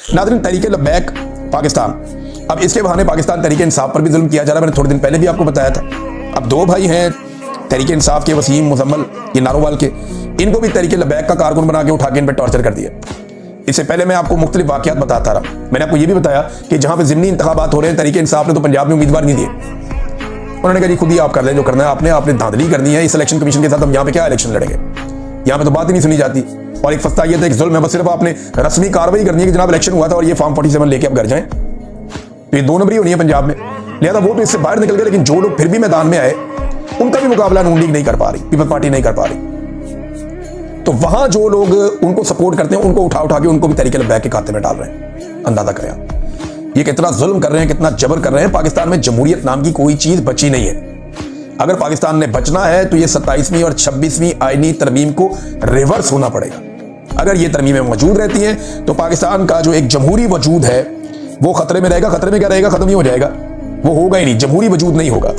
नाज़रीन, तहरीक लब्बैक पाकिस्तान, अब इसके बहाने पाकिस्तान तहरीक इंसाफ पर भी जुल्म किया जा रहा है। मैंने थोड़े दिन पहले भी आपको बताया था। अब दो भाई हैं तहरीक इंसाफ के, वसीम मुजम्मल, ये नारोवाल के, इनको भी तहरीक लब्बैक का कारकुन बना के उठा के इन पर टॉर्चर कर दिया। इससे पहले मैं आपको मुख्तलिफ वाक़यात बताता रहा। मैंने आपको ये भी बताया कि जहां पे ज़िमनी इंतखाबात हो रहे हैं, तहरीक इंसाफ ने तो पंजाब में उम्मीदवार नहीं दिए। उन्होंने कहा जी खुद ही आप कर लें जो करना है, आपने धांधली करनी है इस इलेक्शन कमीशन के साथ, हम यहाँ पे क्या इलेक्शन लड़ेंगे, यहाँ पे तो बात ही नहीं सुनी जाती। और एक फस्तायत है, एक जुल्म है, बस सिर्फ आपने रस्मी कार्रवाई करनी है कि जनाब इलेक्शन हुआ था और ये फॉर्म 47 लेके आप घर जाएं। तो ये दो नंबरी होनी है पंजाब में, लिहाजा वो तो इससे बाहर निकल गए। लेकिन जो लोग फिर भी मैदान में आए, उनका भी मुकाबला नून लीग नहीं कर पा रही, पीपल्स पार्टी नहीं कर पा रही। तो वहां जो लोग उनको सपोर्ट करते हैं, उनको उठा उठा के उनको भी तहरीक लब्बैक के खाते में डाल रहे हैं। अंदाजा करें आप ये कितना जुल्म कर रहे हैं, कितना जबर कर रहे हैं। पाकिस्तान में जमहूरियत नाम की कोई चीज बची नहीं है। अगर पाकिस्तान ने बचना है तो ये 27वीं और 26वीं आईनी तरमीम को रिवर्स होना पड़ेगा। अगर ये तरमीमें मौजूद रहती हैं तो पाकिस्तान का जो एक जमहूरी वजूद है वो खतरे में रहेगा। खतरे में क्या रहेगा, खत्म ही हो जाएगा, वो होगा ही नहीं, जमहूरी वजूद नहीं होगा।